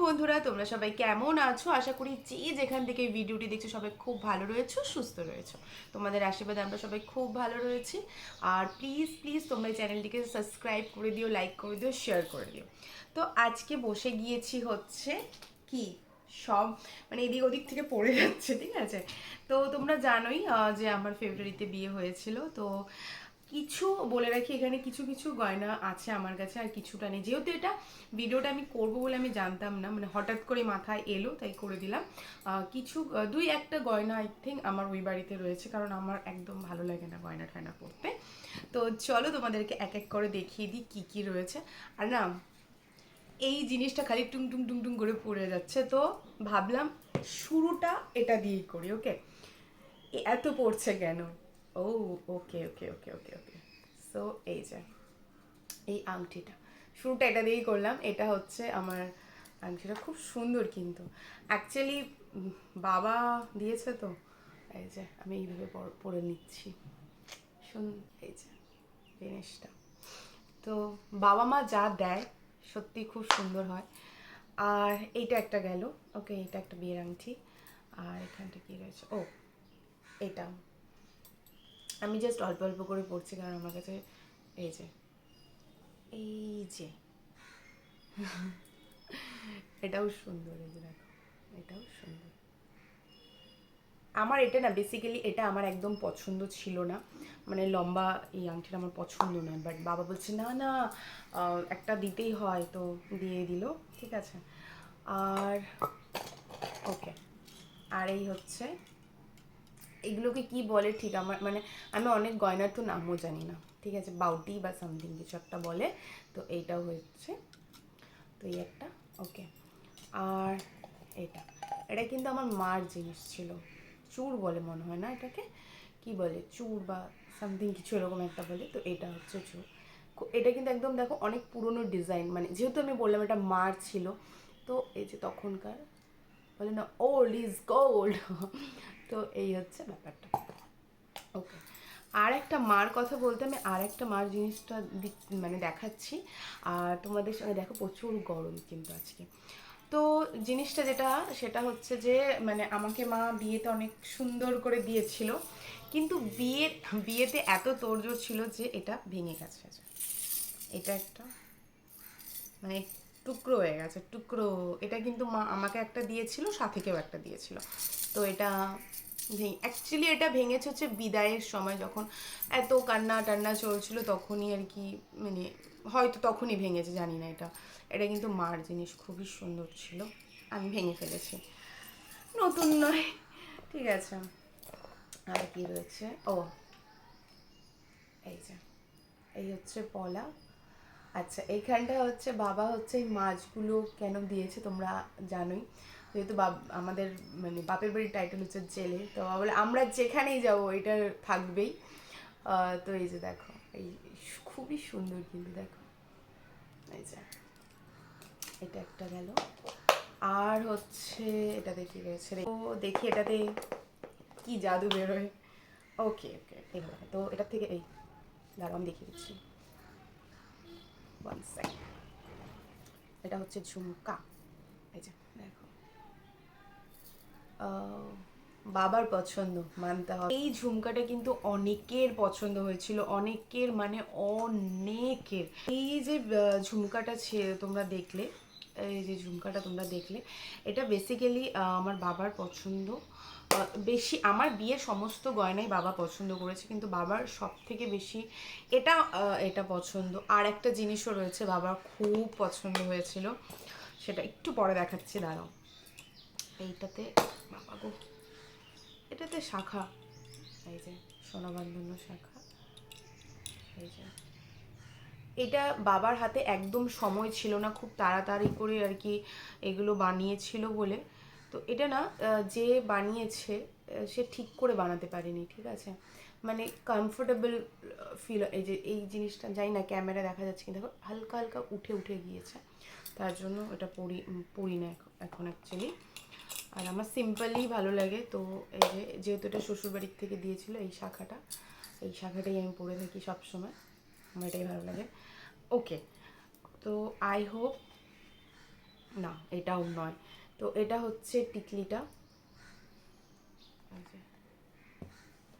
বন্ধুরা, তোমরা সবাই কেমন আছো? আশা করি যে যেখান থেকে এই ভিডিওটি দেখছো সবাই খুব ভালো রয়েছো, সুস্থ রয়েছো। তোমাদের আশীর্বাদে আমরা সবাই খুব ভালো রয়েছি। আর প্লিজ প্লিজ তোমরা এই চ্যানেলটিকে সাবস্ক্রাইব করে দিও, লাইক করে দিও, শেয়ার করে দিও। তো আজকে বসে গিয়েছি হচ্ছে কি সব মানে এদিক ওদিক থেকে পড়ে যাচ্ছে, ঠিক আছে? তো তোমরা জানোই যে আমার ফেব্রুয়ারিতে বিয়ে হয়েছিল। তো কিছু বলে রাখি, এখানে কিছু কিছু গয়না আছে আমার কাছে, আর কিছুটা নেই। যেহেতু এটা ভিডিওটা আমি করবো বলে আমি জানতাম না, মানে হঠাৎ করে মাথায় এলো তাই করে দিলাম। কিছু দুই একটা গয়না আই থিঙ্ক আমার ওই বাড়িতে রয়েছে, কারণ আমার একদম ভালো লাগে না গয়না ঠয়না পরতে। তো চলো তোমাদেরকে এক এক করে দেখিয়ে দিই কী কী রয়েছে। আর না, এই জিনিসটা খালি টুং টুং টুং টুং করে পড়ে যাচ্ছে, তো ভাবলাম শুরুটা এটা দিয়েই করি। ওকে, এত পড়ছে কেন? ও, ওকে ওকে ওকে ওকে ওকে। সো এই যে এই আংটিটা, শুরুটা এটা দিয়েই করলাম। এটা হচ্ছে আমার আংটিটা, খুব সুন্দর কিন্তু অ্যাকচুয়ালি বাবা দিয়েছে। তো এই যে আমি এইভাবে পরে নিচ্ছি, শুন, এই যে জিনিসটা। তো বাবা মা যা দেয় সত্যি খুব সুন্দর হয়। আর এইটা একটা গেল। ওকে, এটা একটা বিয়ের আংটি। আর এখানটা কি রয়েছে? ও, এটা আমি জাস্ট অল্প অল্প করে পড়ছি, কারণ আমার কাছে এই যে এই যে এটাও সুন্দর, এই যে দেখো, এটাও সুন্দর। আমার এটা না, বেসিক্যালি এটা আমার একদম পছন্দ ছিল না, মানে লম্বা এই আংটিটা আমার পছন্দ নয়। বাট বাবা বলছে না না, একটা দিতেই হয়, তো দিয়ে দিল, ঠিক আছে। আর ওকে, আর এই হচ্ছে, এগুলোকে কি বলে ঠিক আমার মানে, আমি অনেক গয়নার তো নামও জানি না, ঠিক আছে, বাউটি বা সামথিং কিছু একটা বলে। তো এইটাও হচ্ছে, তো এই একটা। ওকে, আর এটা এটা কিন্তু আমার মার জিনিস ছিল, চূড় বলে মনে হয়, না এটাকে কি বলে, চূড় বা সামথিং কিছু এরকম একটা বলে। তো এটা হচ্ছে চূড়। এটা কিন্তু একদম দেখো অনেক পুরনো ডিজাইন, মানে যেহেতু আমি বললাম এটা মার ছিল, তো এই যে তখনকার বলে না, ওল্ড ইজ গোল্ড। তো এই হচ্ছে ব্যাপারটা। ওকে, আর একটা মার কথা বলতে আমি আর একটা মার জিনিসটা মানে দেখাচ্ছি। আর তোমাদের সঙ্গে দেখো, প্রচুর গরম কিন্তু আজকে। তো জিনিসটা যেটা, সেটা হচ্ছে যে মানে আমাকে মা বিয়েতে অনেক সুন্দর করে দিয়েছিল, কিন্তু বিয়েতে এত তোড়জোড় ছিল যে এটা ভেঙে গেছে। এটা একটা মানে টুকরো হয়ে গেছে, টুকরো। এটা কিন্তু মা আমাকে একটা দিয়েছিল, সাথীকেও একটা দিয়েছিল। তো এটা অ্যাকচুয়ালি এটা ভেঙেছে হচ্ছে বিদায়ের সময়, যখন এত কান্না টান্না চলছিল তখনই আর কি, মানে হয়তো তখনই ভেঙেছে, জানি না। এটা এটা কিন্তু মার জিনিস, খুবই সুন্দর ছিল, আমি ভেঙে ফেলেছি, নতুন নয়, ঠিক আছে। আর কি রয়েছে? ও, এই যে এই হচ্ছে পলা। আচ্ছা, এইখানটা হচ্ছে বাবা হচ্ছে এই মাছগুলো কেন দিয়েছে তোমরা জানোই, যেহেতু আমাদের মানে বাপের বাড়ির টাইটেল হচ্ছে জেলে, তো বাবা বলে আমরা যেখানেই যাবো এটা থাকবেই। তো এই যে দেখো, এই খুবই সুন্দর কিন্তু দেখো, এই যে এটা একটা গেল। আর হচ্ছে এটা দেখি রয়েছে, ও দেখি এটাতে কি জাদু বেরোয়। ওকে ওকে, এইভাবে। তো এটা থেকে এই, দাঁড়াও আমি দেখিয়ে দিচ্ছি, 1 সেকেন্ড। এটা হচ্ছে ঝুমকা, এই যে দেখো, বাবার পছন্দ মানতে হবে। এই ঝুমকাটা কিন্তু অনেকের পছন্দ হয়েছিল, অনেকের মানে অনেকের। এই যে ঝুমকাটা তোমরা দেখলে, এই যে ঝুমকাটা তোমরা দেখলে, এটা বেসিক্যালি আমার বাবার পছন্দ। বেশি আমার বিয়ের সমস্ত গয়নাই বাবা পছন্দ করেছে, কিন্তু বাবার সব থেকে বেশি এটা এটা পছন্দ। আর একটা জিনিসও রয়েছে বাবার খুব পছন্দ হয়েছিল, সেটা একটু পরে দেখাচ্ছি, দাঁড়াও। এইটাতে, বাবা গো, এটাতে শাখা, এই যে সোনাবান্ধন্য শাখা, এই যে এটা বাবার হাতে একদম সময় ছিল না, খুব তাড়াতাড়ি করে আর কি এগুলো বানিয়েছিল বলে। তো এটা না, যে বানিয়েছে সে ঠিক করে বানাতে পারেনি, ঠিক আছে, মানে কমফোর্টেবল ফিল। এই যে এই জিনিসটা, জানি না ক্যামেরা দেখা যাচ্ছে কিন্তু দেখো হালকা হালকা উঠে উঠে গিয়েছে, তার জন্য এটা পরি না এখন অ্যাকচুয়ালি। আর আমার সিম্পলই ভালো লাগে। তো এই যে যেহেতু এটা শ্বশুরবাড়ির থেকে দিয়েছিল, এই শাখাটা, এই শাখাটাই আমি পরে থাকি সবসময়, আমার এটাই ভালো লাগে। ওকে, তো আই হোপ না এটাও নয়। তো এটা হচ্ছে টিকলিটা।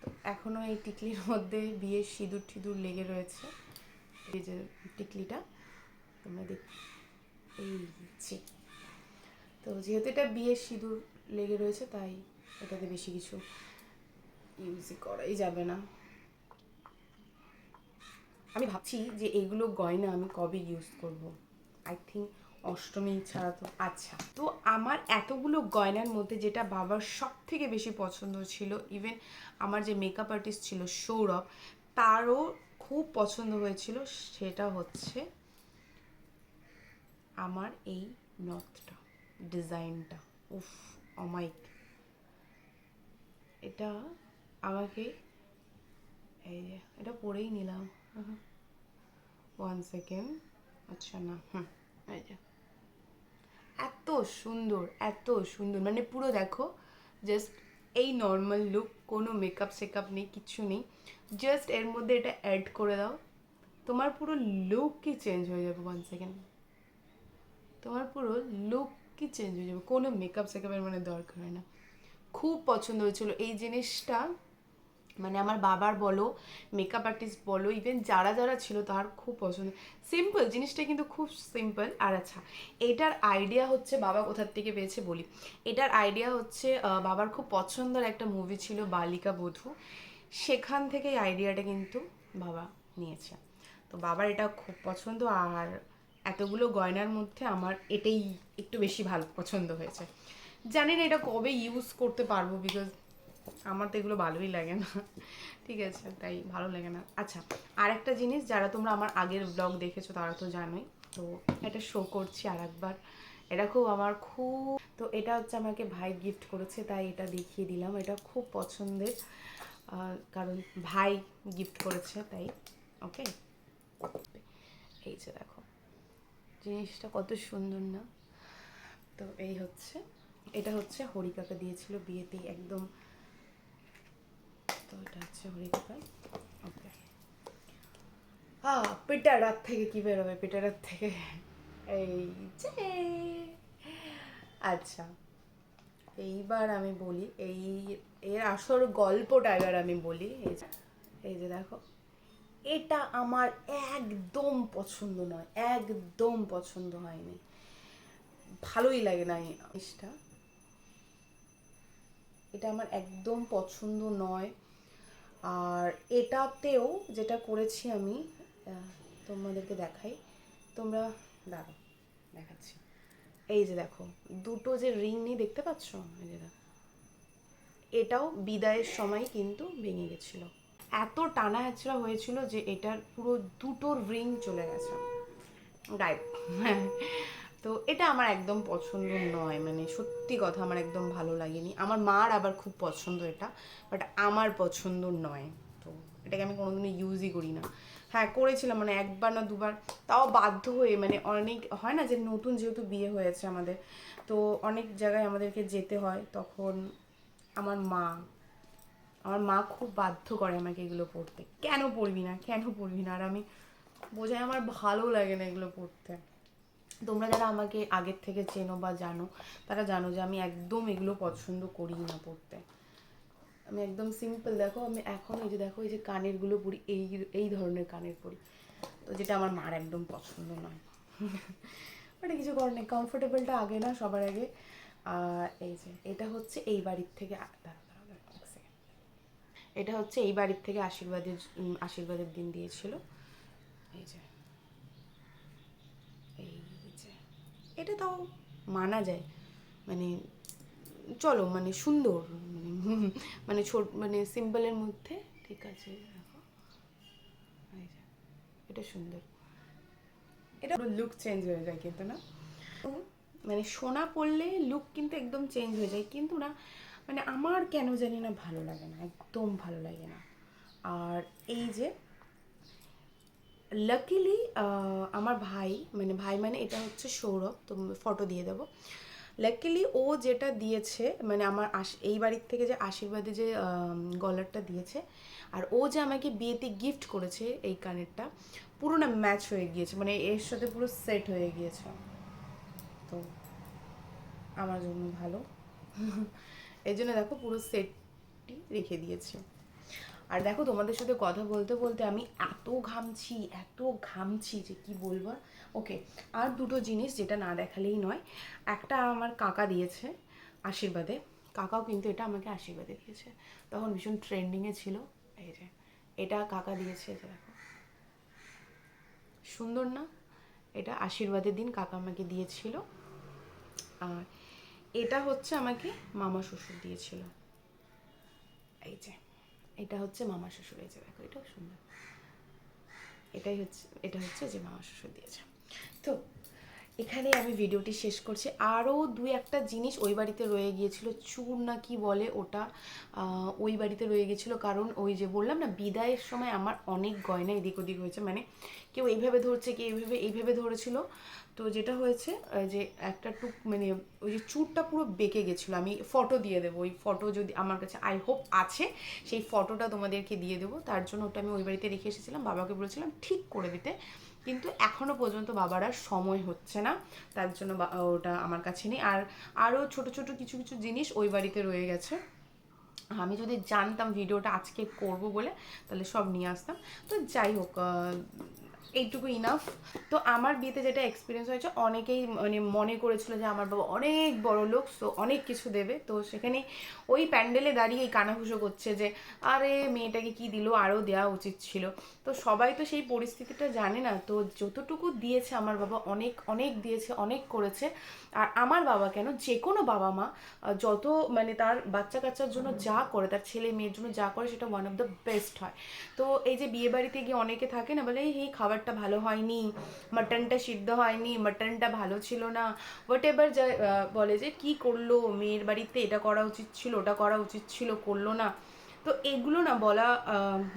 তো এখনও এই টিকলির মধ্যে বিয়ের সিঁদুর টিঁদুর লেগে রয়েছে। এই যে টিকলিটা তোমরা দেখ, এই যে, তো যেহেতু এটা বিয়ের সিঁদুর লেগে রয়েছে তাই এটাতে বেশি কিছু ইউজই করাই যাবে না। আমি ভাবছি যে এইগুলো গয়না আমি কবে ইউজ করব, আই থিঙ্ক অষ্টমী ছাড়া তো। আচ্ছা, তো আমার এতগুলো গয়নার মধ্যে যেটা বাবার সব থেকে বেশি পছন্দ ছিল, ইভেন আমার যে মেকআপ আর্টিস্ট ছিল সৌরভ, তারও খুব পছন্দ হয়েছিল, সেটা হচ্ছে আমার এই নথটা, ডিজাইনটা। উফ, অমাইক, এটা আমাকে, এই যে এটা পরেই নিলাম। 1 সেকেন্ড। আচ্ছা না, এই যে এত সুন্দর, এত সুন্দর, মানে পুরো দেখো, জাস্ট এই নর্মাল লুক, কোনো মেকআপ সেকআপ নেই, কিচ্ছু নেই, জাস্ট এর মধ্যে এটা অ্যাড করে দাও, তোমার পুরো লুকই চেঞ্জ হয়ে যাবে। 1 সেকেন্ড, তোমার পুরো লুকই চেঞ্জ হয়ে যাবে, কোনো মেকআপ সেকআপের মানে দরকার হয় না। খুব পছন্দ হয়েছিল এই জিনিসটা, মানে আমার বাবার বলো, মেকআপ আর্টিস্ট বলো, ইভেন যারা যারা ছিল তার খুব পছন্দ। সিম্পল জিনিসটা কিন্তু খুব সিম্পল। আর আচ্ছা, এটার আইডিয়া হচ্ছে বাবা কোথার থেকে পেয়েছে বলি। এটার আইডিয়া হচ্ছে বাবার খুব পছন্দের একটা মুভি ছিল বালিকা বধূ, সেখান থেকে আইডিয়াটা কিন্তু বাবা নিয়েছে। তো বাবার এটা খুব পছন্দ, আর এতগুলো গয়নার মধ্যে আমার এটাই একটু বেশি ভালো পছন্দ হয়েছে। জানি না এটা কবে ইউজ করতে পারবো, বিকজ আমার তো এগুলো ভালোই লাগে না, ঠিক আছে, তাই ভালো লাগে না। আচ্ছা, আর একটা জিনিস, যারা তোমরা আমার আগের ব্লগ দেখেছো তারা তো জানোই, তো এটা শো করছি আর একবার। এটা খুব আমার খুব, তো এটা হচ্ছে আমাকে ভাই গিফট করেছে, তাই এটা দেখিয়ে দিলাম। এটা খুব পছন্দের, কারণ ভাই গিফট করেছে তাই। ওকে, এই যে দেখো জিনিসটা কত সুন্দর না। তো এই হচ্ছে, এটা হচ্ছে হরিকাকা দিয়েছিল বিয়েতেই একদম। তো এটা হচ্ছে হরিকাকা। ওকে, পেটার রাত থেকে কি বেরোবে, পেটার রাত থেকে এই যে। আচ্ছা, এইবার আমি বলি, এর আসল গল্পটা এবার আমি বলি। এই যে দেখো, এটা আমার একদম পছন্দ নয়, একদম পছন্দ হয়নি, ভালোই লাগে না এই জিনিসটা। এটা আমার একদম পছন্দ নয়। আর এটাতেও যেটা করেছি আমি, তোমাদেরকে দেখাই, তোমরা দাঁড়াও দেখাচ্ছি। এই যে দেখো, দুটো যে রিং নেই, দেখতে পাচ্ছ, এই যে দেখো, এটাও বিদায়ের সময় কিন্তু ভেঙে গেছিল, এত টানা হেঁচড়া হয়েছিল যে এটার পুরো দুটো রিং চলে গেছে গায়েব। তো এটা আমার একদম পছন্দ নয়, মানে সত্যি কথা আমার একদম ভালো লাগেনি। আমার মার আবার খুব পছন্দ এটা, বাট আমার পছন্দ নয়। তো এটাকে আমি কোনোদিনও ইউজই করি না। হ্যাঁ করেছিলাম, মানে একবার না দুবার, তাও বাধ্য হয়ে, মানে অনেক হয় না যে নতুন যেহেতু বিয়ে হয়েছে আমাদের, তো অনেক জায়গায় আমাদেরকে যেতে হয়, তখন আমার মা আমার মা খুব বাধ্য করে আমাকে এগুলো পড়তে, কেন পড়বি না, কেন পড়বি না, আর আমি বোঝাই আমার ভালো লাগে না এগুলো পড়তে। তোমরা যারা আমাকে আগের থেকে চেনো বা জানো, তারা জানো যে আমি একদম এগুলো পছন্দ করি না পড়তে। আমি একদম সিম্পল, দেখো আমি এখন এই যে দেখো, এই যে কানেরগুলো পরি, এই এই ধরনের কানের পরি, তো যেটা আমার মার একদম পছন্দ নয়। মানে কিছু করার নেই, কমফোর্টেবলটা আগে না, সবার আগে। এই যে এটা হচ্ছে এই বাড়ির থেকে, এটা হচ্ছে এই বাড়ির থেকে আশীর্বাদের দিন দিয়েছিল। এই যে, এই যে এটা তাও মানা যায়, মানে চলো, মানে সুন্দর, মানে ছোট, মানে সিম্পলের মধ্যে ঠিক আছে। দেখো, এই যে এটা সুন্দর, এটা লুক চেঞ্জ হয়ে যায় কিন্তু না, মানে সোনা পরলে লুক কিন্তু একদম চেঞ্জ হয়ে যায়, কিন্তু না মানে আমার কেন জানি না ভালো লাগে না, একদম ভালো লাগে না। আর এই যে লাকিলি আমার ভাই, মানে ভাই মানে এটা হচ্ছে সৌরভ, তো ফটো দিয়ে দেবো। লাকিলি ও যেটা দিয়েছে, মানে আমার এই বাড়ির থেকে যে আশীর্বাদে যে গলারটা দিয়েছে, আর ও যে আমাকে বিয়েতে গিফট করেছে এই কানেরটা, পুরো না ম্যাচ হয়ে গিয়েছে, মানে এর সাথে পুরো সেট হয়ে গিয়েছে। তো আমার জন্য ভালো। এই জন্য দেখো পুরো সেটটি রেখে দিয়েছি। আর দেখো তোমাদের সাথে কথা বলতে বলতে আমি এত ঘামছি যে কি বলবো। ওকে, আর দুটো জিনিস যেটা না দেখালেই নয়। একটা আমার কাকা দিয়েছে আশীর্বাদে, কাকাও কিন্তু এটা আমাকে আশীর্বাদে দিয়েছে, তখন ভীষণ ট্রেন্ডিংয়ে ছিল। এই যে এটা কাকা দিয়েছে, এটা দেখো সুন্দর না? এটা আশীর্বাদের দিন কাকা আমাকে দিয়েছিল। আর এটা হচ্ছে আমাকে মামা শ্বশুর দিয়েছিল। এই যে এটা হচ্ছে মামা শ্বশুর, এই যে দেখো এটাও সুন্দর। এটা হচ্ছে যে মামা শ্বশুর দিয়েছে। তো এখানে আমি ভিডিওটি শেষ করছি। আরও দুই একটা জিনিস ওই বাড়িতে রয়ে গিয়েছিল, চুর না কি বলে ওটা, ওই বাড়িতে রয়ে গেছিলো। কারণ ওই যে বললাম না, বিদায়ের সময় আমার অনেক গয়না এদিক ওদিক হয়েছে, মানে কেউ এইভাবে ধরছে, কেউ এইভাবে ধরেছিল। তো যেটা হয়েছে যে একটা টুক মানে ওই যে চুরটা পুরো বেঁকে গেছিলো। আমি ফটো দিয়ে দেবো, ওই ফটো যদি আমার কাছে আই হোপ আছে, সেই ফটোটা তোমাদেরকে দিয়ে দেবো। তার জন্য ওটা আমি ওই বাড়িতে রেখে এসেছিলাম, বাবাকে বলেছিলাম ঠিক করে দিতে, কিন্তু এখনও পর্যন্ত বাবার আর সময় হচ্ছে না, তার জন্য ওটা আমার কাছে নেই। আর আরও ছোট ছোট কিছু কিছু জিনিস ওই বাড়িতে রয়ে গেছে। আমি যদি জানতাম ভিডিওটা আজকে করব বলে, তাহলে সব নিয়ে আসতাম। তো যাই হোক, এইটুকু ইনাফ। তো আমার বিয়েতে যেটা এক্সপিরিয়েন্স হয়েছে, অনেকেই মানে মনে করেছিল যে আমার বাবা অনেক বড় লোক, তো অনেক কিছু দেবে। তো সেখানে ওই প্যান্ডেলে দাঁড়িয়ে কানাঘুষো করছে যে আরে মেয়েটাকে কি দিল, আরও দেওয়া উচিত ছিল। তো সবাই তো সেই পরিস্থিতিটা জানে না। তো যতটুকু দিয়েছে আমার বাবা অনেক অনেক দিয়েছে, অনেক করেছে। আর আমার বাবা কেন, যে কোনো বাবা মা যত মানে তার বাচ্চা কাচ্চার জন্য যা করে, তার ছেলে মেয়ের জন্য যা করে, সেটা ওয়ান অফ দ্য বেস্ট হয়। তো এই যে বিয়ে বাড়িতে গিয়ে অনেকে থাকে না, বলে এই খাবারটা ভালো হয়নি, মাটনটা সিদ্ধ হয়নি, মাটনটা ভালো ছিল না, হোয়াট এভার, যা বলে যে কি করলো মেয়ের বাড়িতে, এটা করা উচিত ছিল, ওটা করা উচিত ছিল, করলো না। তো এগুলো না বলা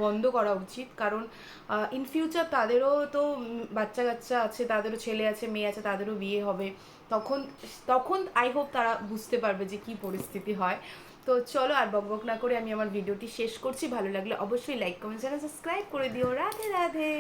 বন্ধ করা উচিত। কারণ ইন ফিউচার তাদেরও তো বাচ্চা কাচ্চা আছে, তাদেরও ছেলে আছে, মেয়ে আছে, তাদেরও বিয়ে হবে। তখন তখন আই হোপ তারা বুঝতে পারবে যে কি পরিস্থিতি হয়। তো চলো আর বকবক না করে আমি আমার ভিডিওটি শেষ করছি। ভালো লাগলে অবশ্যই লাইক কমেন্ট চ্যানেল সাবস্ক্রাইব করে দিও। রাধে রাধে।